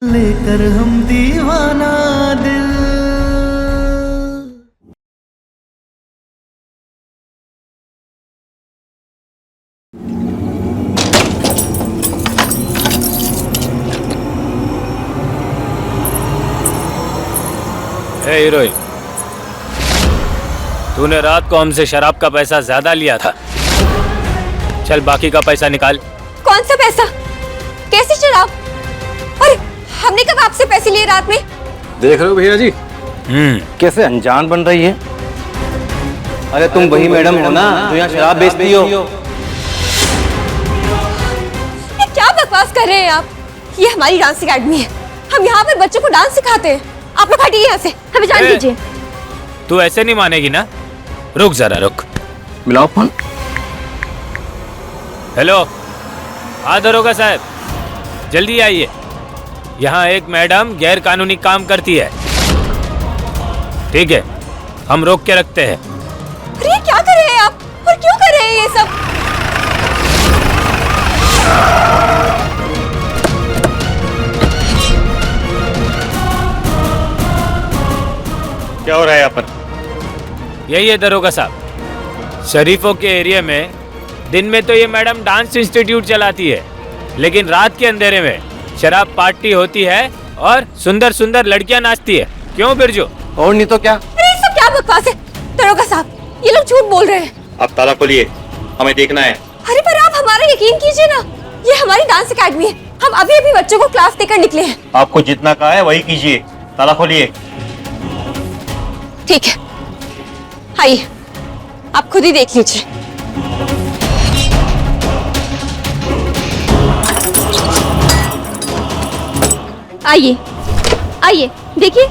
लेकर हम दीवाना दिल। हीरोइन, तूने रात को हमसे शराब का पैसा ज्यादा लिया था। चल बाकी का पैसा निकाल। कौन सा पैसा? कैसी शराब? अरे हमने कब आपसे पैसे लिए रात में? देख रहे हो भैया जी कैसे अनजान बन रही है। अरे तुम वही मैडम हो ना जो यहाँ शराब बेचती हो। ये क्या बकवास कर रहे हैं आप? ये हमारी डांस अकेडमी है, हम यहाँ पर बच्चों को डांस सिखाते हैं। आप लोग हटिए यहाँ से, हमें जान दीजिए। तू ऐसे नहीं मानेगी ना? रुक जरा रुक। मिलाओ फोन। हेलो, हाँ दरोगा साहब, जल्दी आइए। यहाँ एक मैडम गैर कानूनी काम करती है। ठीक है, हम रोक के रखते हैं। अरे क्या कर रहे हैं आप और क्यों कर रहे हैं ये सब? क्या हो रहा है यहाँ पर? यही है दरोगा साहब, शरीफों के एरिया में दिन में तो ये मैडम डांस इंस्टीट्यूट चलाती है, लेकिन रात के अंधेरे में शराब पार्टी होती है और सुंदर सुंदर लड़कियां नाचती है। क्यों बिरजू? और नहीं तो क्या। अरे ये सब क्या बकवास है? दरोगा साहब, ये लोग झूठ बोल रहे हैं। आप ताला खोलिए, हमें देखना है। अरे पर आप हमारा यकीन कीजिए ना, ये हमारी डांस अकेडमी है, हम अभी अभी बच्चों को क्लास देकर निकले हैं। आपको जितना कहा है वही कीजिए। ताला खोलिए। ठीक है, आइए आप खुद ही देख लीजिए। आइए आइए देखिए।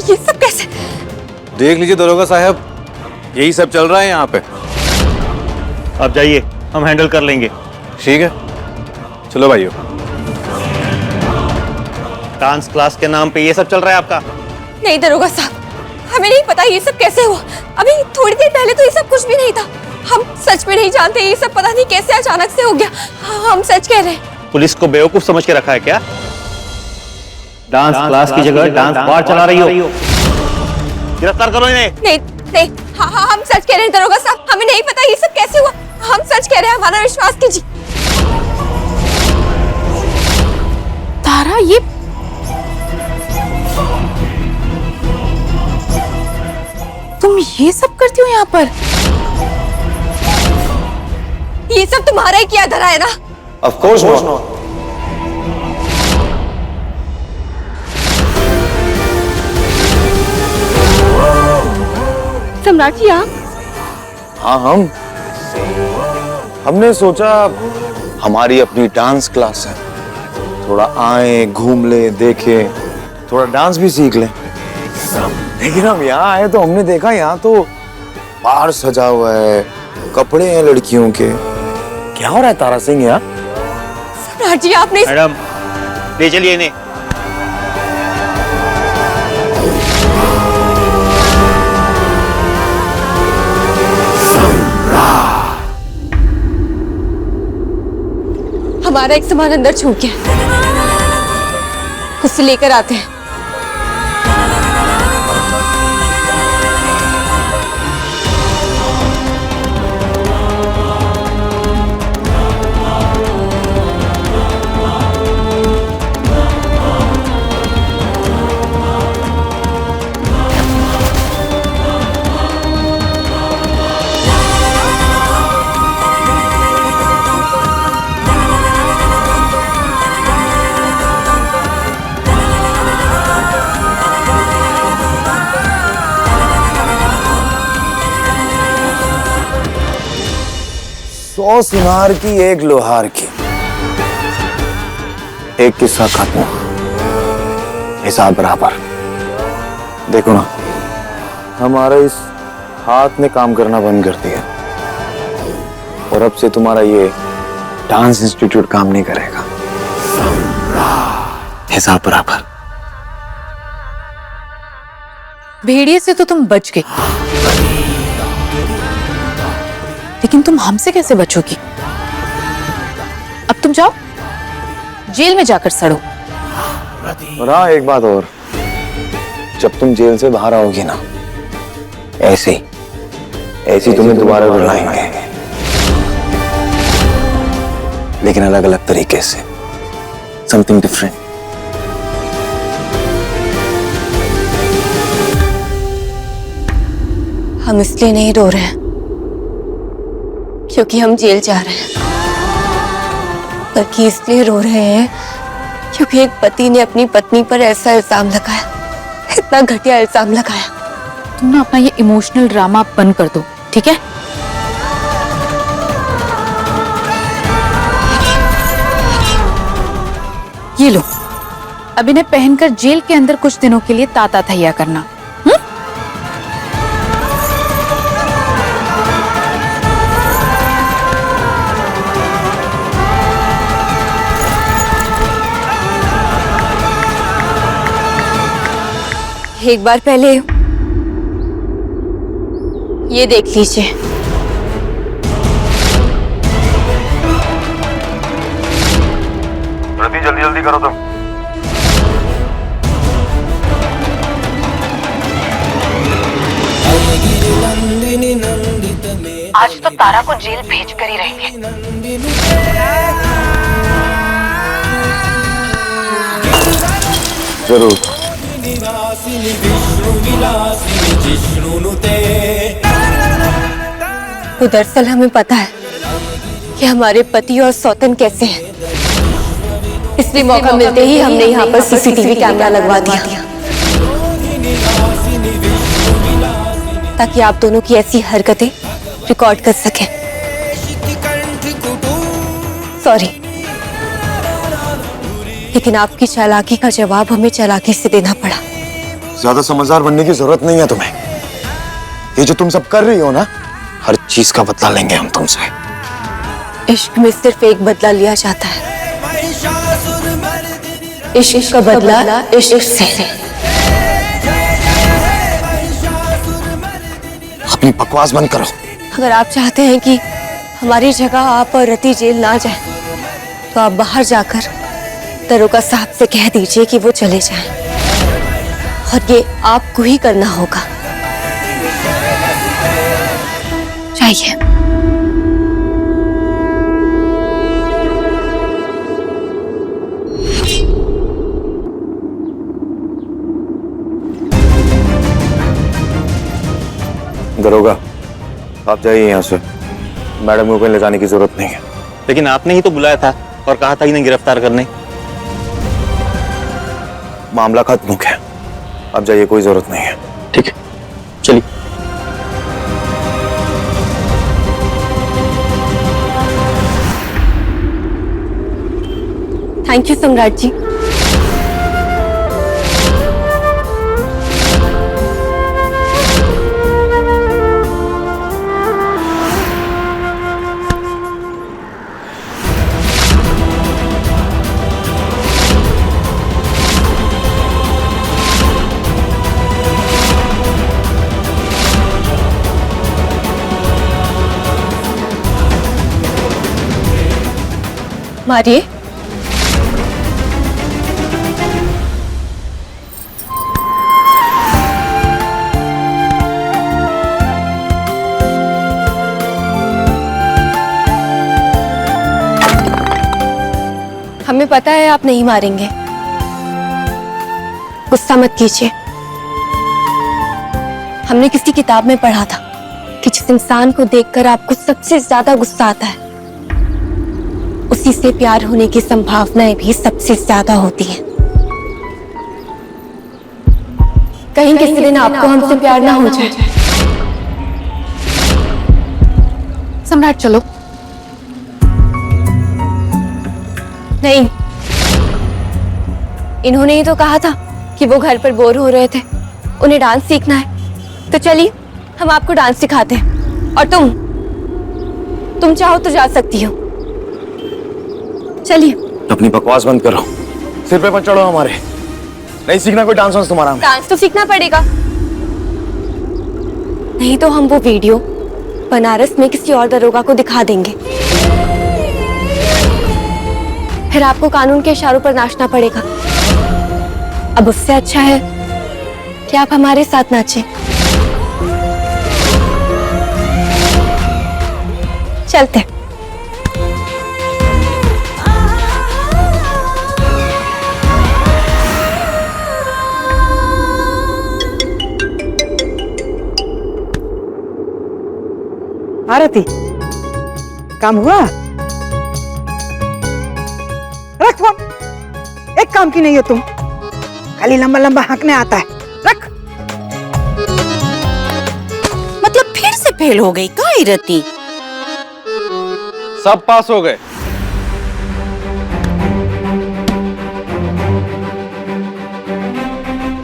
ये सब कैसे? देख लीजिए दरोगा साहब, यही सब चल रहा है यहाँ पे। आप जाइए, हम हैंडल कर लेंगे। ठीक है, चलो भाइयों। डांस क्लास के नाम पे ये सब चल रहा है आपका? नहीं दरोगा साहब, हमें नहीं पता ये सब कैसे हुआ। अभी थोड़ी देर पहले तो ये सब कुछ भी नहीं था। हम सच में नहीं जानते, ये सब पता नहीं कैसे अचानक से हो गया। हम सच कह रहे हैं। पुलिस को बेवकूफ समझ के रखा है क्या? डांस क्लास की जगह डांस बार चला रही हो। गिरफ्तार करो इन्हें। नहीं नहीं, हाँ हम सच कह रहे हैं दरोगा साहब, हमें नहीं पता ये सब कैसे हुआ। हम सच कह रहे हैं, हमारा विश्वास कीजिए। तारा, ये तुम ये सब करती हो यहाँ पर? ये सब तुम्हारा ही किया धरा है ना? Of course not. सम्राट जी आप? हाँ हमने सोचा हमारी अपनी डांस क्लास है, थोड़ा आए घूम ले, देखे, थोड़ा डांस भी सीख ले। लेकिन हम यहाँ आए तो हमने देखा यहाँ तो बाहर सजा हुआ है, कपड़े हैं लड़कियों के। क्या हो रहा है तारा सिंह यहाँ? सम्राट जी आपने... मैडम ले चलिए इन्हें। हमारा एक सामान अंदर छूट गया, उससे लेकर आते हैं। सौ सुनार की एक लोहार की, एक किस्सा खत्म, हिसाब बराबर। देखो ना, हमारा इस हाथ ने काम करना बंद कर दिया और अब से तुम्हारा ये डांस इंस्टीट्यूट काम नहीं करेगा। हिसाब बराबर। भेड़िए से तो तुम बच गई, लेकिन तुम हमसे कैसे बचोगी? अब तुम जाओ, जेल में जाकर सड़ो। और हाँ, एक बात और, जब तुम जेल से बाहर आओगी ना, ऐसे ही तुम्हें दोबारा बुलाएंगे, लेकिन अलग अलग तरीके से, समथिंग डिफरेंट। हम इसलिए नहीं रो रहे हैं क्योंकि हम जेल जा रहे हैं, बल्कि इसलिए रो रहे हैं क्योंकि एक पति ने अपनी पत्नी पर ऐसा इल्जाम लगाया, इतना घटिया इल्जाम लगाया। तुम ना अपना ये इमोशनल ड्रामा बंद कर दो, ठीक है? ये लो, अब इन्हें पहनकर जेल के अंदर कुछ दिनों के लिए ताता तैया करना। एक बार पहले ये देख लीजिए। जल्दी जल्दी करो तुम। आज तो तारा को जेल भेज कर ही रहेंगे। जरूर। तो दरअसल हमें पता है कि हमारे पति और सौतन कैसे हैं, इसलिए मौका मिलते ही हमने यहाँ पर सीसीटीवी कैमरा लगवा दिया ताकि आप दोनों की ऐसी हरकतें रिकॉर्ड कर सकें। सॉरी, लेकिन आपकी चालाकी का जवाब हमें चालाकी से देना पड़ा। ज्यादा समझदार बनने की जरूरत नहीं है तुम्हें। ये जो तुम सब कर रही हो ना, हर चीज का बदला लेंगे हम तुमसे। इश्क में सिर्फ एक बदला लिया जाता है, इश्क का बदला इश्क से। अपनी बकवास बंद करो। अगर आप चाहते हैं कि हमारी जगह आप और रति जेल ना जाए, तो आप बाहर जाकर दरोगा साहब से कह दीजिए कि वो चले जाएं, और ये आपको ही करना होगा। जाइए। दरोगा, आप जाइए यहाँ से। मैडम को कहीं ले जाने की जरूरत नहीं है। लेकिन आपने ही तो बुलाया था और कहा था इन्हें गिरफ्तार करने। मामला खत्म हो गया, अब जाइए, कोई जरूरत नहीं है। ठीक है, चलिए। थैंक यू सम्राट जी। मारिए। हमें पता है आप नहीं मारेंगे, गुस्सा मत कीजिए। हमने किसी किताब में पढ़ा था कि जिस इंसान को देखकर आपको सबसे ज्यादा गुस्सा आता है, उसी से प्यार होने की संभावनाएं भी सबसे ज्यादा होती हैं। कहीं किसी दिन आपको हमसे प्यार ना हो जाए। सम्राट चलो। नहीं, इन्होंने ही तो कहा था कि वो घर पर बोर हो रहे थे, उन्हें डांस सीखना है। तो चलिए, हम आपको डांस सिखाते हैं। और तुम चाहो तो जा सकती हो। चलिए। अपनी बकवास बंद करो। सिर पे मत चढ़ो हमारे। नहीं सीखना कोई डांस वांस तुम्हारा हमें। डांस तो सीखना पड़ेगा, नहीं तो हम वो वीडियो बनारस में किसी और दरोगा को दिखा देंगे, फिर आपको कानून के इशारों पर नाचना पड़ेगा। अब उससे अच्छा है कि आप हमारे साथ नाचें। चलते हैं। आरती, काम हुआ? रख फोन। एक काम की नहीं हो तुम, खाली लंबा लंबा हाँकने आता है। रख। मतलब फिर से फेल हो गई का रति? सब पास हो गए।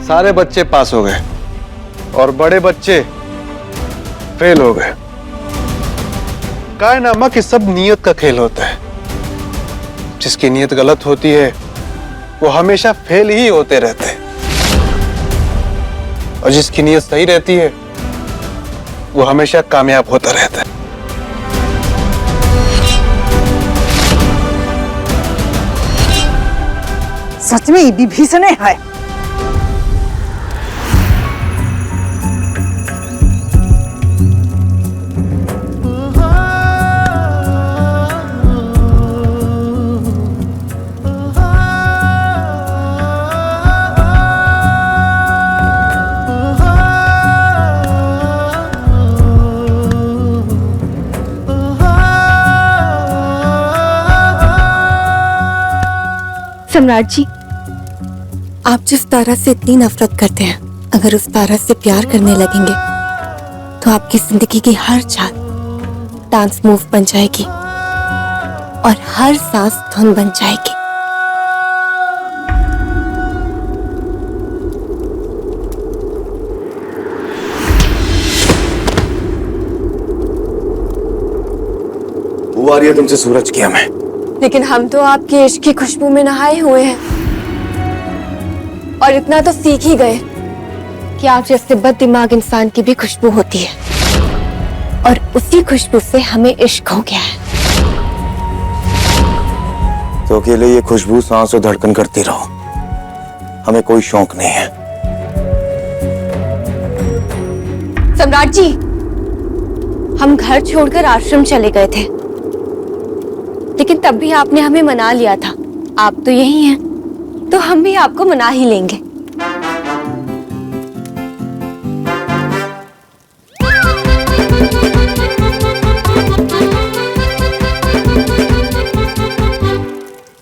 सारे बच्चे पास हो गए और बड़े बच्चे फेल हो गए। काय नामा कि सब नियत का खेल होता है। जिसकी नियत गलत होती है वो हमेशा फेल ही होते रहते हैं, और जिसकी नियत सही रहती है वो हमेशा कामयाब होता रहता है। सच में ये विभीषण है। सम्राट जी, आप जिस तारा से इतनी नफरत करते हैं, अगर उस तारा से प्यार करने लगेंगे तो आपकी जिंदगी की हर चाल डांस मूव बन जाएगी और हर सांस धुन बन जाएगी। वो आ रही है तुमसे सूरज की हमें। लेकिन हम तो आपके इश्क की खुशबू में नहाए हुए हैं और इतना तो सीख ही गए कि आप जैसे बददिमाग इंसान की भी खुशबू होती है और उसी खुशबू से हमें इश्क हो गया है। तो अकेले ये खुशबू सांस और धड़कन करती रहो, हमें कोई शौक नहीं है। सम्राट जी, हम घर छोड़कर आश्रम चले गए थे, लेकिन तब भी आपने हमें मना लिया था। आप तो यही हैं, तो हम भी आपको मना ही लेंगे।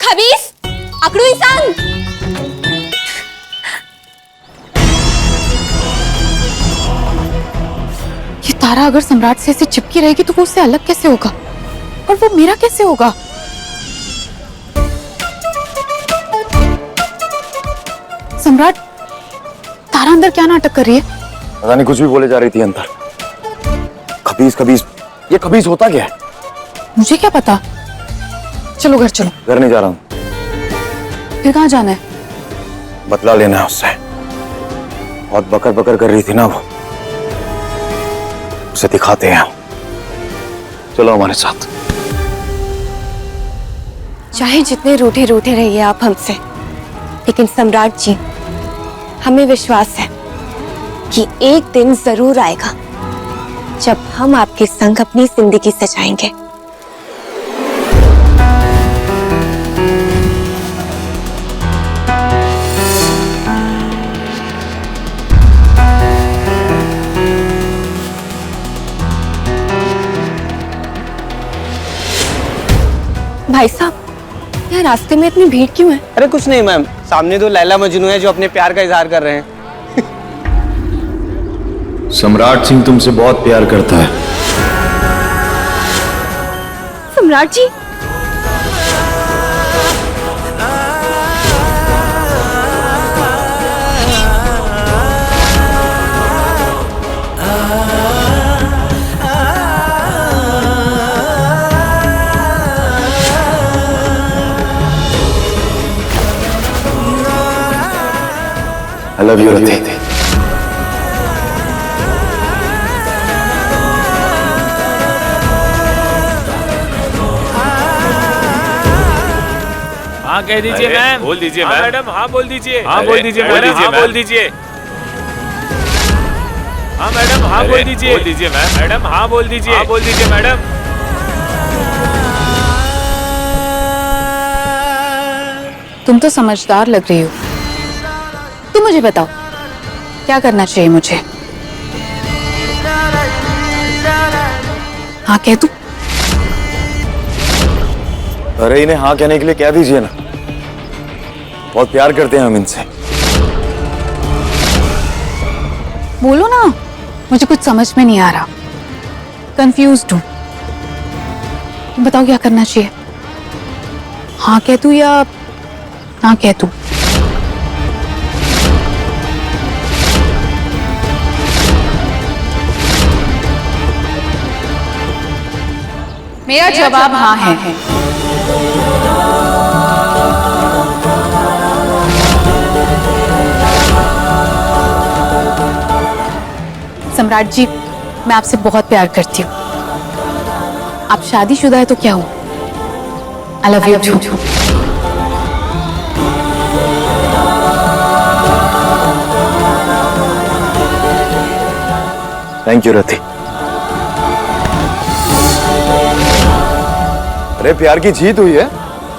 खबीस, अकड़ू इंसान। ये तारा अगर सम्राट से ऐसे चिपकी रहेगी तो वो उससे अलग कैसे होगा, और वो मेरा कैसे होगा? सम्राट, तारा अंदर क्या नाटक कर रही है? पता नहीं, कुछ भी बोले जा रही थी अंदर। खबीस खबीस, ये खबीस होता क्या है? मुझे क्या पता। चलो घर चलो। घर नहीं जा रहा हूँ। फिर कहाँ जाना है? बदला लेना है उससे। बहुत बकर बकर कर रही थी ना वो, उसे दिखाते हैं। चलो हमारे साथ। चाहे जितने रूठे रूठे रहिए आप हमसे, लेकिन सम्राट जी, हमें विश्वास है कि एक दिन जरूर आएगा जब हम आपके संग अपनी जिंदगी सजाएंगे। भाई साहब, यहाँ रास्ते में इतनी भीड़ क्यों है? अरे कुछ नहीं मैम, सामने दो लैला मजनू है जो अपने प्यार का इजहार कर रहे हैं। सम्राट सिंह तुमसे बहुत प्यार करता है। सम्राट जी, आई लव यू रति। हाँ कह दीजिए मैम। बोल दीजिए हाँ मैम। मैडम हाँ बोल दीजिए। हाँ अरे, बोल दीजिए बोल मैडम। दीजिए हाँ मैम। बोल दीजिए। हाँ मैडम हाँ बोल दीजिए। बोल दीजिए मैम। मैडम हाँ बोल दीजिए। हाँ बोल दीजिए मैडम। तुम तो समझदार लग रही हो। तुम मुझे बताओ क्या करना चाहिए मुझे? हाँ कह तू। अरे इन्हें हाँ कहने के लिए कह दीजिए ना, बहुत प्यार करते हैं हम इनसे। बोलो ना, मुझे कुछ समझ में नहीं आ रहा, कंफ्यूज्ड हूं। तुम बताओ क्या करना चाहिए? हाँ कह तू या ना कह तू? मेरा जवाब हाँ है। सम्राट जी, मैं आपसे बहुत प्यार करती हूँ। आप शादीशुदा है तो क्या हो? I love you too. Thank you Rati. अरे प्यार की जीत हुई है,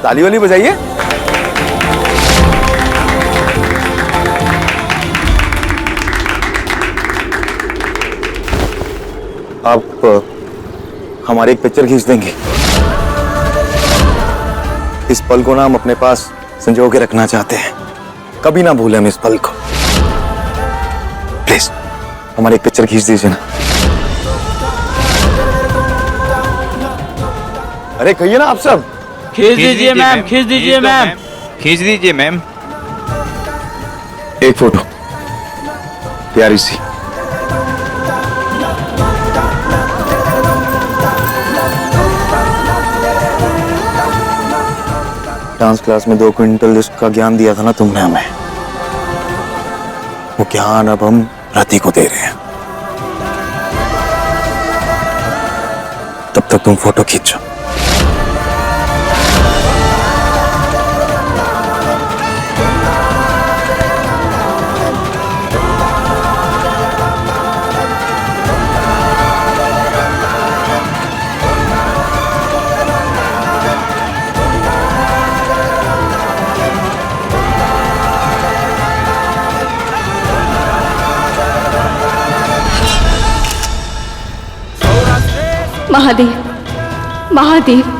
ताली वाली बजाइए। आप हमारी एक पिक्चर खींच देंगे? इस पल को ना हम अपने पास संजो के रखना चाहते हैं, कभी ना भूलें हम इस पल को। प्लीज हमारी एक पिक्चर खींच दीजिए ना। अरे कहिए ना आप सब। खींच दीजिए मैम। खींच दीजिए मैम। खींच दीजिए मैम। एक फोटो प्यारी सी। डांस क्लास में 2 क्विंटल जिसका ज्ञान दिया था ना तुमने हमें, वो ज्ञान अब हम रति को दे रहे हैं। तब तक तुम फोटो खींचो। महादेव, महादेव।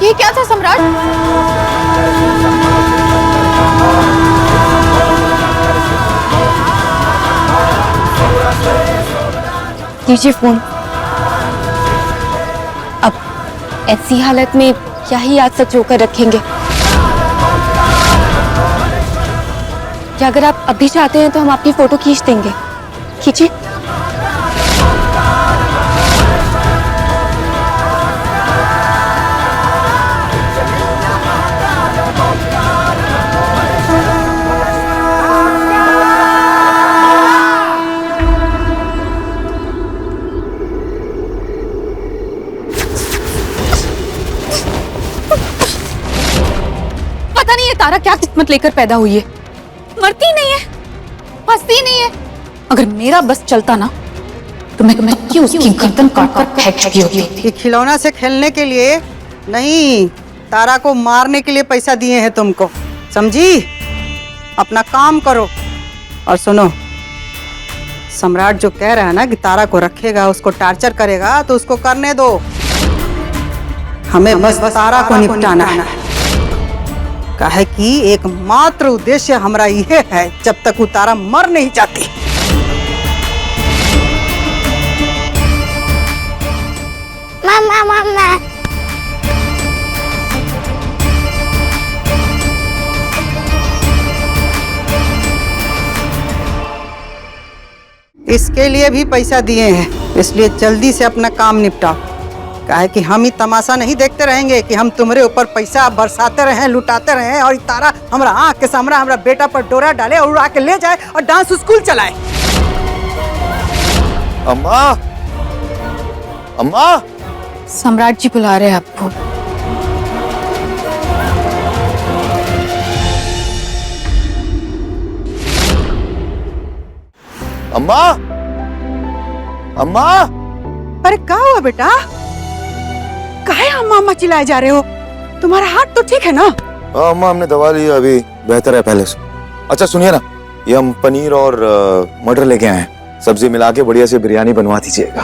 ये क्या था सम्राट? लीजिए फोन। अब ऐसी हालत में क्या ही याद सच होकर रखेंगे? क्या अगर आप अभी चाहते हैं तो हम आपकी फोटो खींच देंगे। खींचिए। तारा क्या किस्मत लेकर पैदा हुई है, मरती नहीं है, फंसती नहीं है। अगर मेरा बस चलता ना तो मैं क्यों उसकी गर्दन काट कर फेंक चुकी होती। ये खिलौना से खेलने के लिए नहीं, तारा को मारने के लिए पैसा दिए हैं तुमको, समझी? अपना काम करो। और सुनो, सम्राट जो कह रहा है ना कि तारा को रखेगा, उसको टार्चर करेगा, तो उसको करने दो। हमें बस तारा को निपटाना है। काहे कि एकमात्र उद्देश्य हमारा यह है, जब तक वो तारा मर नहीं जाती। मामा मामा इसके लिए भी पैसा दिए हैं, इसलिए जल्दी से अपना काम निपटाओ। काहे कि हम ही तमाशा नहीं देखते रहेंगे कि हम तुम्हारे ऊपर पैसा बरसाते रहें, लुटाते रहें, और तारा हमारा आँख के सामने हमारा बेटा पर डोरा डाले और उड़ा के ले जाए और डांस स्कूल चलाए। अम्मा, अम्मा, सम्राट जी बुला रहे हैं आपको। अम्मा, अम्मा। अरे क्या हुआ बेटा? काहे अम्मा अम्मा चिल्लाए जा रहे हो? तुम्हारा हाथ तो ठीक है ना? अम्मा, हमने दवा ली, अभी बेहतर है पहले से। अच्छा सुनिए ना, ये हम पनीर और मटर लेके आए हैं, सब्जी मिला के बढ़िया से बिरयानी बनवा दीजिएगा।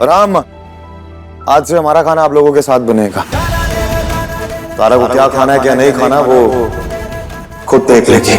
और हाँ, आज से हमारा खाना आप लोगों के साथ बनेगा। तारा को क्या खाना है क्या नहीं खाना वो खुद देख लेंगे।